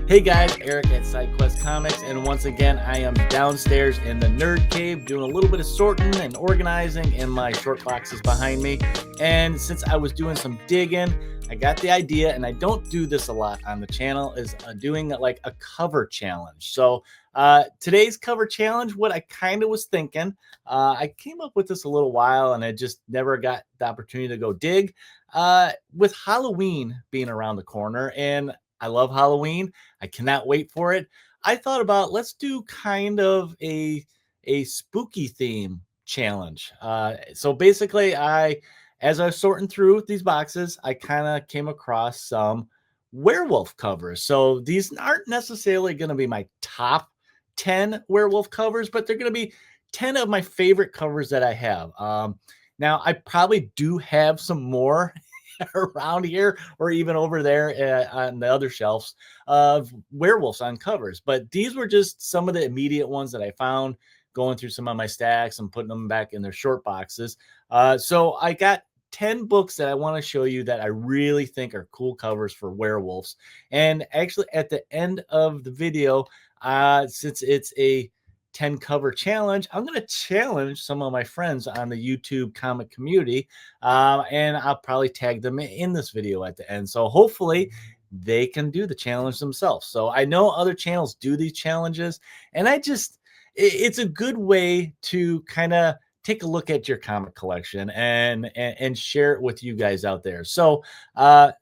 Hey guys, Eric at SideQuest Comics, and once again, I am downstairs in the Nerd Cave doing a little bit of sorting and organizing in my short boxes behind me. And since I was doing some digging, I got the idea, and I don't do this a lot on the channel, is doing like a cover challenge. So today's cover challenge, what I kind of was thinking, I came up with this a little while, and I just never got the opportunity to go dig. With Halloween being around the corner, and I love Halloween. I cannot wait for it. I thought about let's do kind of a spooky theme challenge. So basically, as I was sorting through these boxes, I kind of came across some werewolf covers. So these aren't necessarily going to be my top 10 werewolf covers, but they're going to be 10 of my favorite covers that I have. Now, I probably do have some more around here or even over there on the other shelves of werewolves on covers. But these were just some of the immediate ones that I found going through some of my stacks and putting them back in their short boxes. So I got 10 books that I want to show you that I really think are cool covers for werewolves. And actually at the end of the video, since it's a 10 cover challenge, I'm going to challenge some of my friends on the YouTube comic community, and I'll probably tag them in this video at the end. So hopefully they can do the challenge themselves. So I know other channels do these challenges, and it's a good way to kind of take a look at your comic collection and share it with you guys out there. So I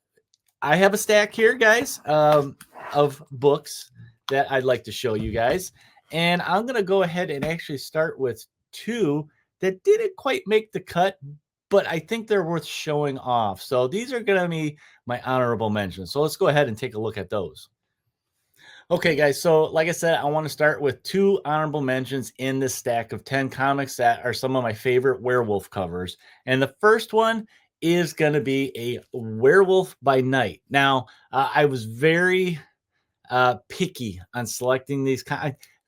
have a stack here, guys, of books that I'd like to show you guys. And I'm going to go ahead and actually start with two that didn't quite make the cut, but I think they're worth showing off. So these are going to be my honorable mentions. So let's go ahead and take a look at those. Okay, guys. So like I said, I want to start with two honorable mentions in this stack of 10 comics that are some of my favorite werewolf covers. And the first one is going to be a Werewolf by Night. Now, I was very picky on selecting these.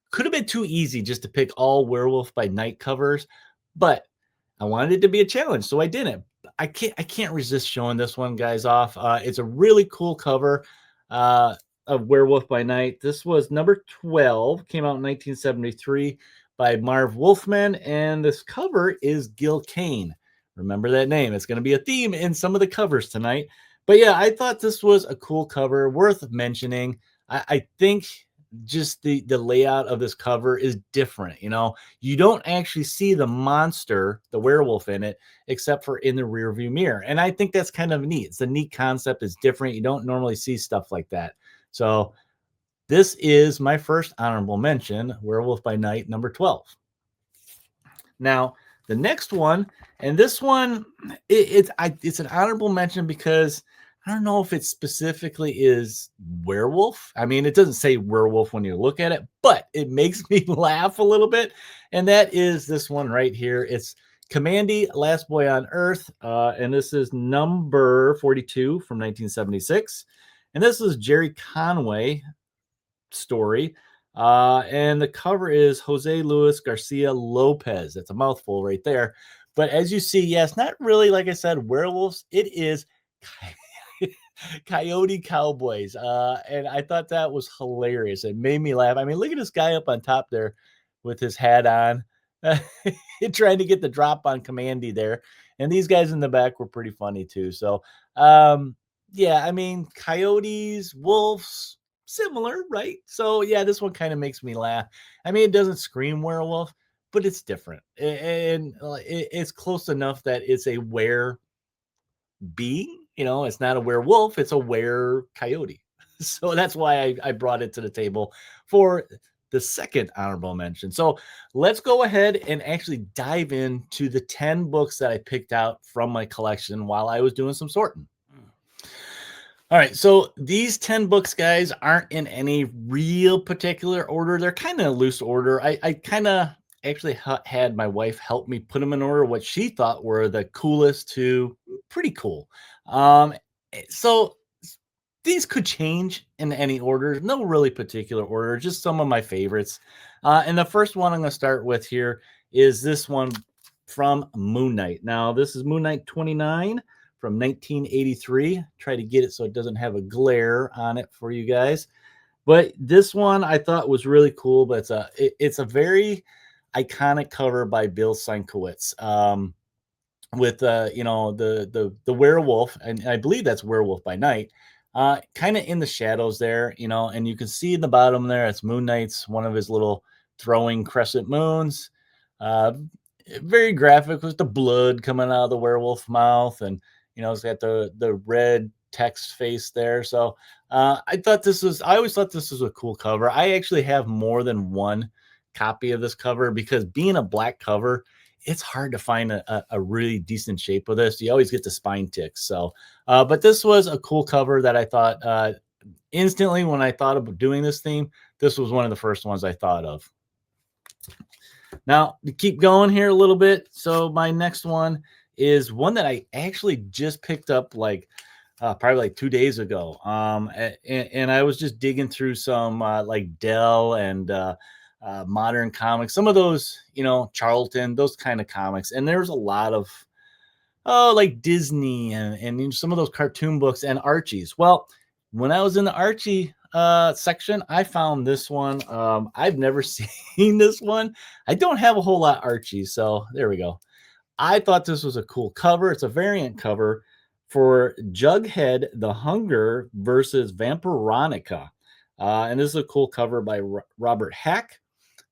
Could have been too easy just to pick all Werewolf by Night covers, but I wanted it to be a challenge, so I didn't. I can't resist showing this one, guys, off. It's a really cool cover of Werewolf by Night. This was number 12, came out in 1973 by Marv Wolfman, and this cover is Gil Kane. Remember that name. It's going to be a theme in some of the covers tonight. But yeah, I thought this was a cool cover, worth mentioning. I think just the layout of this cover is different. You know, you don't actually see the monster, the werewolf in it, except for in the rear view mirror. And I think that's kind of neat. It's a neat concept. It's different. You don't normally see stuff like that. So this is my first honorable mention, Werewolf by Night, number 12. Now, the next one, and this one, it's an honorable mention because I don't know if it specifically is werewolf. I mean, it doesn't say werewolf when you look at it, but it makes me laugh a little bit. And that is this one right here. It's Kamandi, Last Boy on Earth. And this is number 42 from 1976. And this is Jerry Conway story. And the cover is Jose Luis Garcia Lopez. That's a mouthful right there. But as you see, yes, not really, like I said, werewolves. It is Coyote Cowboys. And I thought that was hilarious. It made me laugh. I mean, look at this guy up on top there with his hat on, trying to get the drop on Kamandi there. And these guys in the back were pretty funny too. So, yeah, I mean, coyotes, wolves, similar, right? So, yeah, this one kind of makes me laugh. I mean, it doesn't scream werewolf, but it's different. And it's close enough that it's a were being. You know, it's not a werewolf, it's a were coyote. So that's why I brought it to the table for the second honorable mention. So let's go ahead and actually dive into the 10 books that I picked out from my collection while I was doing some sorting. All right, so these 10 books, guys, aren't in any real particular order. They're kind of loose order. I kind of actually had my wife help me put them in order, what she thought were the coolest to pretty cool. So these could change in any order, no really particular order, just some of my favorites. And the first one I'm going to start with here is this one from Moon Knight. Now, this is Moon Knight 29 from 1983. Try to get it so it doesn't have a glare on it for you guys. But this one I thought was really cool. But it's a very iconic cover by Bill Sienkiewicz. With the werewolf, and I believe that's Werewolf by Night, kind of in the shadows there, and you can see in the bottom there it's Moon Knight's one of his little throwing crescent moons. uh Very graphic with the blood coming out of the werewolf mouth, and it's got the red text face there. So I always thought this was a cool cover. I actually have more than one copy of this cover because being a black cover, it's hard to find a really decent shape of this. You always get the spine ticks. So, but this was a cool cover that I thought instantly when I thought about doing this theme, this was one of the first ones I thought of. Now, to keep going here a little bit. So, my next one is one that I actually just picked up like probably like 2 days ago. And I was just digging through some like Dell and modern comics, some of those, Charlton, those kind of comics. And there's a lot of, like Disney and some of those cartoon books and Archies. Well, when I was in the Archie section, I found this one. I've never seen this one. I don't have a whole lot Archie, so there we go. I thought this was a cool cover. It's a variant cover for Jughead the Hunger versus Vampironica. And this is a cool cover by Robert Hack.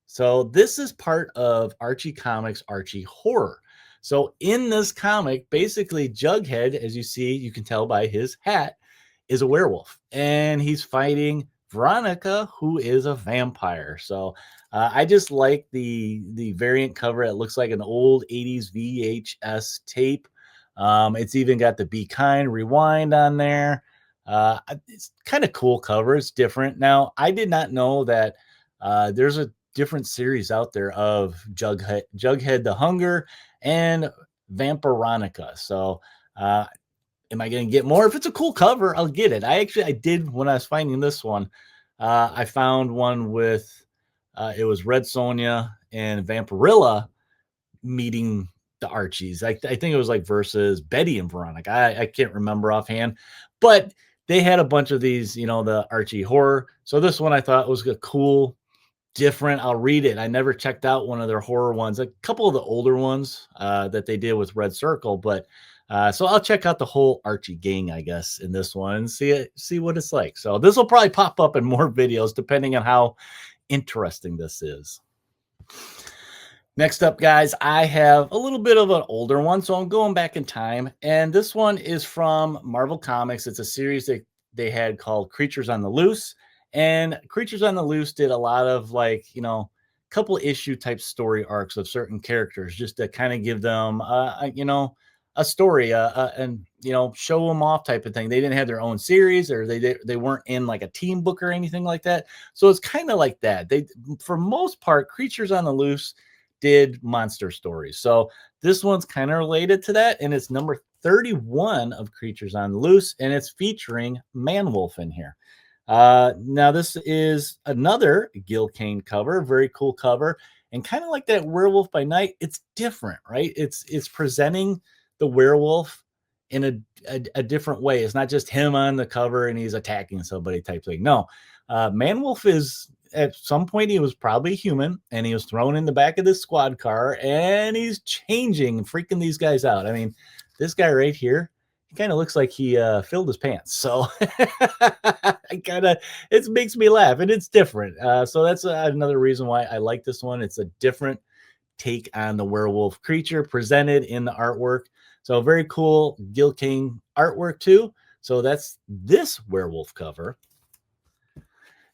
So this is part of Archie Comics Archie Horror. So in this comic, basically Jughead, as you see, you can tell by his hat, is a werewolf, and he's fighting Veronica, who is a vampire. So I just like the variant cover. It looks like an old 80s VHS tape. It's even got the Be Kind Rewind on there. It's kind of cool cover. It's different. Now, I did not know that there's a different series out there of Jughead the Hunger and Vampironica. So am I going to get more? If it's a cool cover, I'll get it. I did when I was finding this one. I found one with it was Red Sonja and Vampirilla meeting the Archies. I think it was like versus Betty and Veronica. I can't remember offhand, but they had a bunch of these, the Archie horror. So this one I thought was a cool, different. I'll read it. I never checked out one of their horror ones, a couple of the older ones that they did with Red Circle, but so I'll check out the whole Archie gang, I guess, in this one and see what it's like. So this will probably pop up in more videos depending on how interesting this is. Next up, guys, I have a little bit of an older one, so I'm going back in time, and this one is from Marvel Comics. It's a series that they had called Creatures on the Loose, and Creatures on the Loose did a lot of like, couple issue type story arcs of certain characters just to kind of give them, a story, and show them off type of thing. They didn't have their own series, or they weren't in like a team book or anything like that. So it's kind of like that. They, for most part, Creatures on the Loose did monster stories. So this one's kind of related to that, and it's number 31 of Creatures on the Loose, and it's featuring Manwolf in here. Now this is another Gil Kane cover, very cool cover, and kind of like that Werewolf by Night, it's different, right? It's presenting the werewolf in a different way. It's not just him on the cover and he's attacking somebody type thing. No, Manwolf is, at some point he was probably human, and he was thrown in the back of this squad car, and he's changing, freaking these guys out. I mean, this guy right here, he kind of looks like he filled his pants. So it makes me laugh, and it's different. So that's another reason why I like this one. It's a different take on the werewolf creature presented in the artwork. So very cool Gil Kane artwork too. So that's this werewolf cover.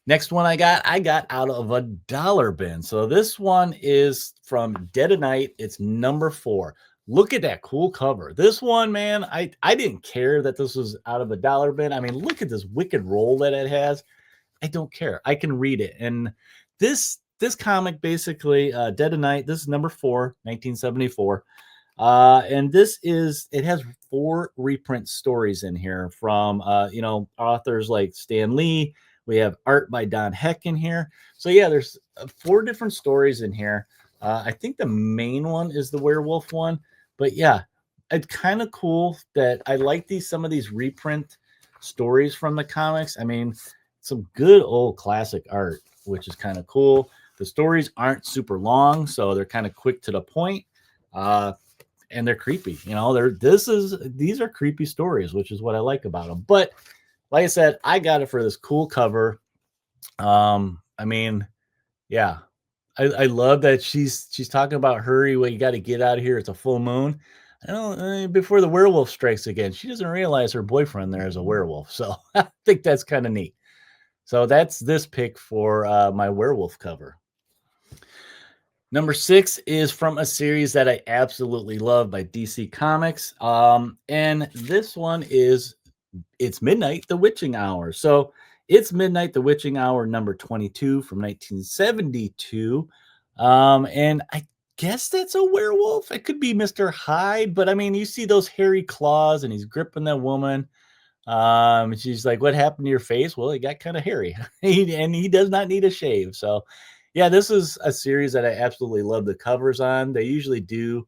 Next one I got out of a dollar bin. So this one is from Dead of Night. It's number 4. Look at that cool cover. This one, man, I didn't care that this was out of a dollar bin. I mean, look at this wicked roll that it has. I don't care. I can read it. And this comic basically, Dead of Night, this is number 4, 1974. And it has 4 reprint stories in here from, authors like Stan Lee. We have art by Don Heck in here. So yeah, there's 4 different stories in here. I think the main one is the werewolf one, but yeah, it's kind of cool that I like some of these reprint stories from the comics. I mean, some good old classic art, which is kind of cool. The stories aren't super long, so they're kind of quick to the point. Uh, and they're creepy. You know, these are creepy stories, which is what I like about them. But like I said, I got it for this cool cover. I mean, yeah, I love that she's talking about hurry, well, you got to get out of here. It's a full moon. I don't before the werewolf strikes again. She doesn't realize her boyfriend there is a werewolf. So I think that's kind of neat. So that's this pick for my werewolf cover. Number 6 is from a series that I absolutely love by DC Comics. And this one is It's Midnight, the Witching Hour. So it's Midnight, the Witching Hour, number 22 from 1972. And I guess that's a werewolf. It could be Mr. Hyde, but I mean, you see those hairy claws and he's gripping that woman. And she's like, "What happened to your face?" Well, it got kind of hairy, and he does not need a shave. So, yeah, this is a series that I absolutely love the covers on. They usually do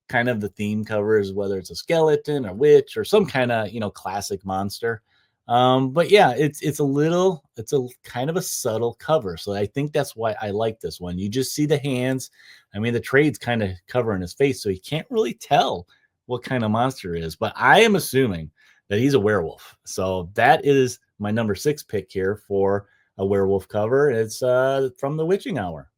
kind of the theme covers, whether it's a skeleton or witch or some kind of classic monster. But yeah, it's a kind of a subtle cover, so I think that's why I like this one. You just see the hands. I mean, the trade's kind of covering his face, so you can't really tell what kind of monster it is. But I am assuming that he's a werewolf. So that is my number 6 pick here for a werewolf cover. It's from the Witching Hour.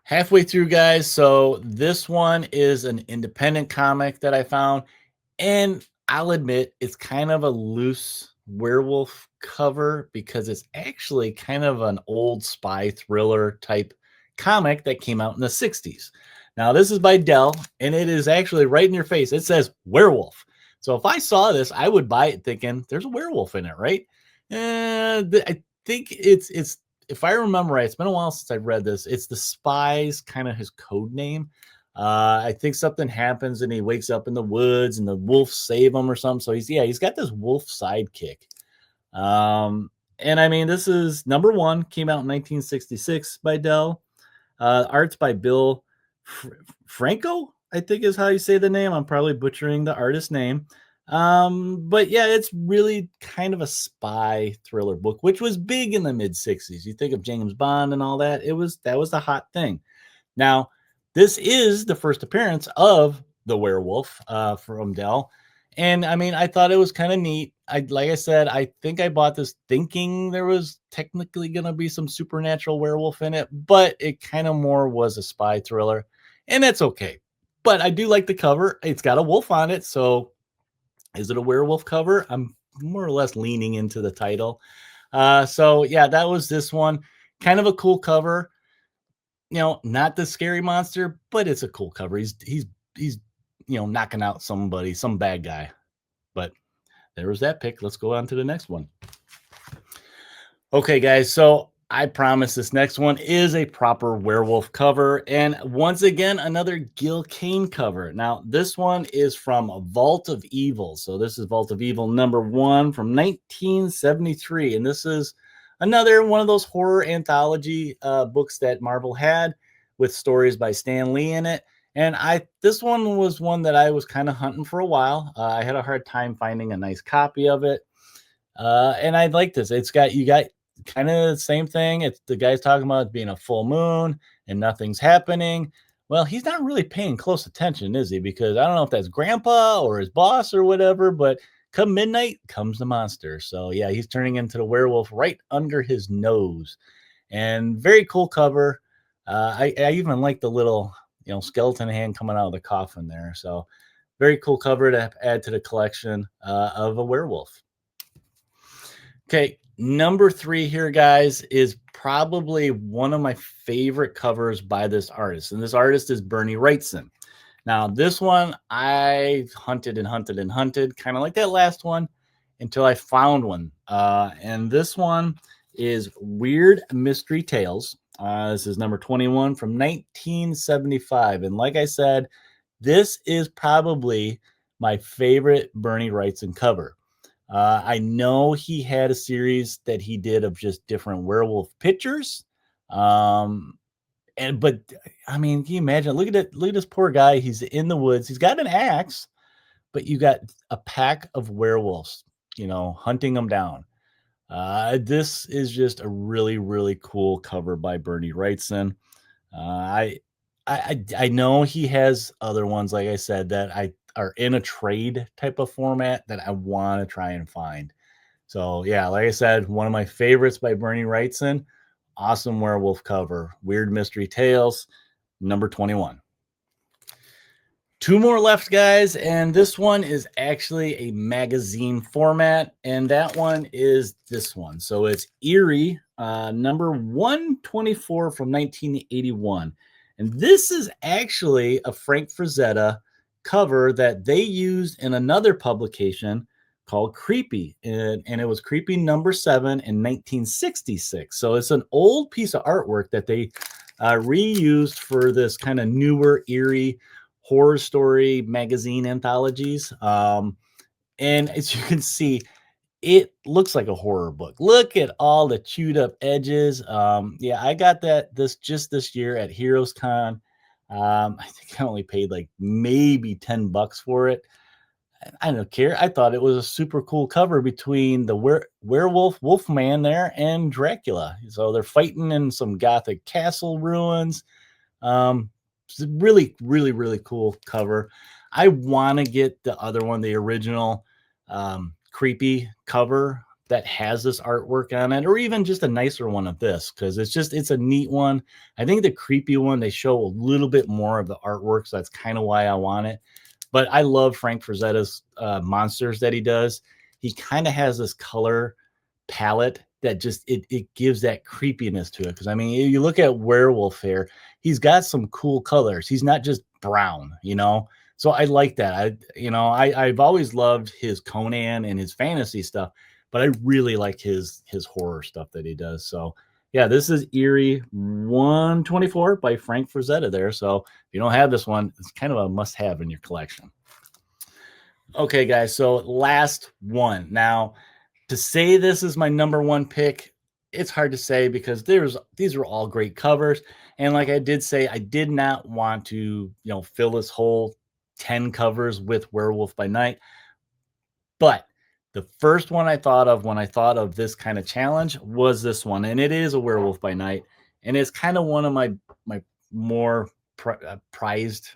Halfway through, guys. So this one is an independent comic that I found, and I'll admit it's kind of a loose werewolf cover because it's actually kind of an old spy thriller type comic that came out in the 60s. Now, this is by Dell, and it is actually right in your face. It says werewolf. So if I saw this, I would buy it thinking there's a werewolf in it, right? I think it's if I remember right, it's been a while since I've read this. It's the spy's kind of his code name. I think something happens and he wakes up in the woods and the wolves save him or something. So he's got this wolf sidekick. And I mean, this is number 1, came out in 1966 by Dell. Art's by Bill Franco, I think is how you say the name. I'm probably butchering the artist name. But yeah, it's really kind of a spy thriller book, which was big in the mid 60s. You think of James Bond and all that. That was the hot thing. Now, this is the first appearance of the werewolf from Dell. And I mean, I thought it was kind of neat. Like I said, I think I bought this thinking there was technically going to be some supernatural werewolf in it, but it kind of more was a spy thriller, and that's okay. But I do like the cover. It's got a wolf on it, so is it a werewolf cover? I'm more or less leaning into the title. So yeah, that was this one. Kind of a cool cover. Not the scary monster, but it's a cool cover. He's knocking out somebody, some bad guy. But there was that pick. Let's go on to the next one. Okay, guys. So I promise this next one is a proper werewolf cover. And once again, another Gil Kane cover. Now, this one is from Vault of Evil. So this is Vault of Evil number 1 from 1973. And this is another one of those horror anthology books that Marvel had with stories by Stan Lee in it. And this one was one that I was kind of hunting for a while. I had a hard time finding a nice copy of it. And I like this. You got kind of the same thing. It's the guy's talking about it being a full moon and nothing's happening. Well, he's not really paying close attention, is he? Because I don't know if that's grandpa or his boss or whatever, but come midnight comes the monster. So yeah, he's turning into the werewolf right under his nose. And very cool cover. I even like the little skeleton hand coming out of the coffin there. So very cool cover to add to the collection of a werewolf. Okay, number 3 here, guys, is probably one of my favorite covers by this artist. And this artist is Bernie Wrightson. Now, this one I hunted and hunted and hunted, kind of like that last one, until I found one. And this one is Weird Mystery Tales. This is number 21 from 1975. And like I said, this is probably my favorite Bernie Wrightson cover. I know he had a series that he did of just different werewolf pictures. But I mean, can you imagine? Look at it. Look at this poor guy. He's in the woods. He's got an axe, but you got a pack of werewolves, hunting them down. This is just a really, really cool cover by Bernie Wrightson. I know he has other ones, like I said, that I are in a trade type of format that I want to try and find. So yeah, like I said, one of my favorites by Bernie Wrightson, awesome werewolf cover, Weird Mystery Tales, number 21. Two more left, guys, and this one is actually a magazine format, and that one is this one. So it's Eerie, number 124 from 1981. And this is actually a Frank Frazetta cover that they used in another publication called Creepy, and it was Creepy number 7 in 1966. So it's an old piece of artwork that they reused for this kind of newer, eerie horror story magazine anthologies. And as you can see, it looks like a horror book. Look at all the chewed up edges. Yeah, I got this year at Heroes Con. I think I only paid like maybe $10 for it. I don't care. I thought it was a super cool cover between the werewolf Wolfman there and Dracula. So they're fighting in some gothic castle ruins. It's a really, really, really cool cover. I want to get the other one, the original creepy cover that has this artwork on it, or even just a nicer one of this, because it's a neat one. I think the creepy one, they show a little bit more of the artwork, so that's kind of why I want it. But I love Frank Frazetta's monsters that he does. He kind of has this color palette that just it gives that creepiness to it. Because I mean, you look at Werewolf here, he's got some cool colors. He's not just brown, you know. So I like that. I've always loved his Conan and his fantasy stuff, but I really like his horror stuff that he does. So yeah, this is Eerie 124 by Frank Frazetta there. So if you don't have this one, it's kind of a must-have in your collection. Okay, guys, so last one. Now, to say this is my number one pick, it's hard to say because these are all great covers. And like I did say, I did not want to, fill this whole 10 covers with Werewolf by Night. But the first one I thought of when I thought of this kind of challenge was this one, and it is a Werewolf by Night, and it's kind of one of my more prized,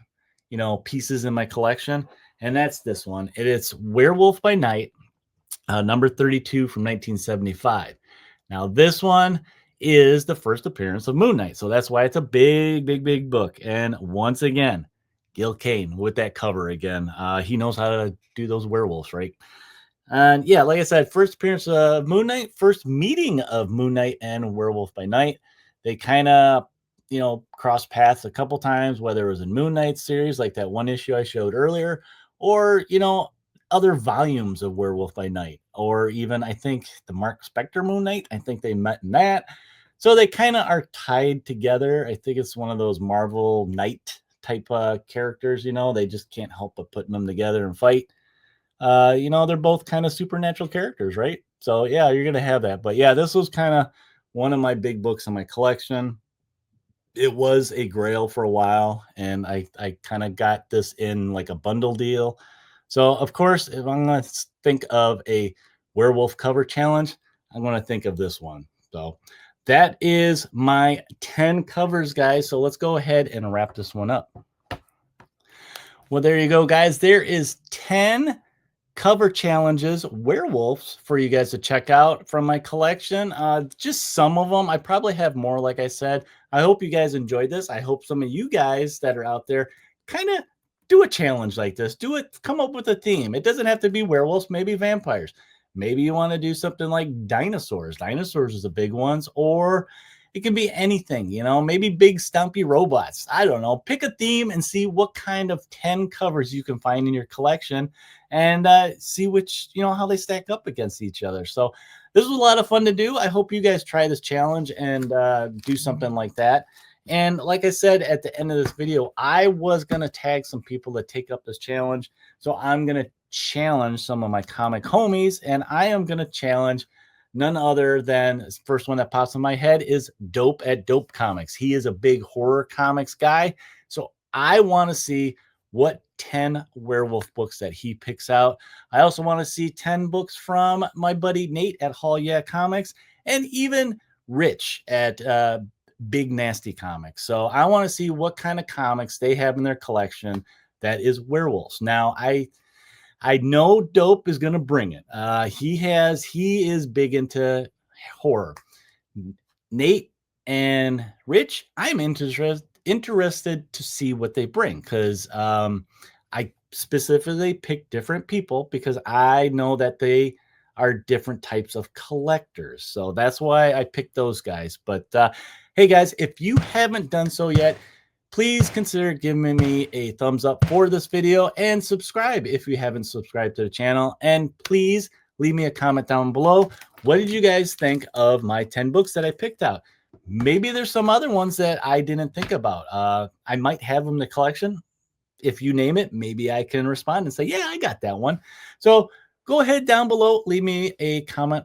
pieces in my collection, and that's this one. It's Werewolf by Night, number 32 from 1975. Now, this one is the first appearance of Moon Knight, so that's why it's a big, big, big book. And once again, Gil Kane with that cover again. He knows how to do those werewolves, right? And yeah, like I said, first appearance of Moon Knight, first meeting of Moon Knight and Werewolf by Night. They kind of, cross paths a couple times, whether it was in Moon Knight series, like that one issue I showed earlier, or, other volumes of Werewolf by Night, or even I think the Mark Spector Moon Knight. I think they met in that. So they kind of are tied together. I think it's one of those Marvel Knight type characters, they just can't help but putting them together and fight. They're both kind of supernatural characters, right? So yeah, you're gonna have that. But yeah, this was kind of one of my big books in my collection. It was a grail for a while, and I kind of got this in like a bundle deal. So of course, if I'm gonna think of a werewolf cover challenge, I'm gonna think of this one. So that is my 10 covers, guys. So let's go ahead and wrap this one up. Well, there you go, guys. There is 10 cover challenges, werewolves, for you guys to check out from my collection. Just some of them. I probably have more, like I said. I hope you guys enjoyed this. I hope some of you guys that are out there kind of do a challenge like this. Do it. Come up with a theme. It doesn't have to be werewolves, maybe vampires. Maybe you want to do something like dinosaurs. Dinosaurs is a big one. Or it can be anything, maybe big stumpy robots. I don't know. Pick a theme and see what kind of 10 covers you can find in your collection, and see which, how they stack up against each other. So this was a lot of fun to do. I hope you guys try this challenge and do something like that. And like I said at the end of this video, I was going to tag some people that take up this challenge. So I'm going to challenge some of my comic homies, and I am going to challenge none other than, first one that pops in my head is Dope at Dope Comics. He is a big horror comics guy. So I want to see what 10 werewolf books that he picks out. I also want to see 10 books from my buddy Nate at Hall Yeah Comics, and even Rich at Big Nasty Comics. So I want to see what kind of comics they have in their collection that is werewolves. Now, I know Dope is going to bring it. He is big into horror. Nate and Rich, I'm interested to see what they bring, because I specifically picked different people because I know that they are different types of collectors. So that's why I picked those guys. But hey guys, if you haven't done so yet, please consider giving me a thumbs up for this video and subscribe if you haven't subscribed to the channel. And please leave me a comment down below. What did you guys think of my 10 books that I picked out? Maybe there's some other ones that I didn't think about. I might have them in the collection. If you name it, maybe I can respond and say, yeah, I got that one. So go ahead down below, leave me a comment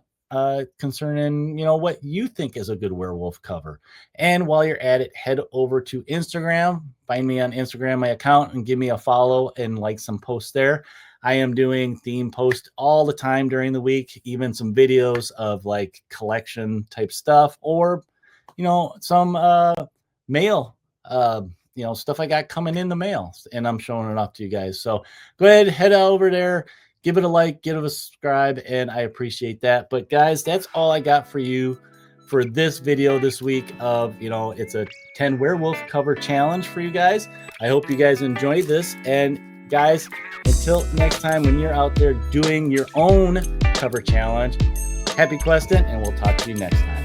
concerning, what you think is a good werewolf cover. And while you're at it, head over to Instagram, find me on Instagram, my account, and give me a follow and like some posts there. I am doing theme posts all the time during the week, even some videos of like collection type stuff, or some mail, stuff I got coming in the mail, and I'm showing it off to you guys. So go ahead, head over there, give it a like, give it a subscribe, and I appreciate that. But guys, that's all I got for you for this video this week of, it's a 10 werewolf cover challenge for you guys. I hope you guys enjoyed this. And guys, until next time, when you're out there doing your own cover challenge, happy questing, and we'll talk to you next time.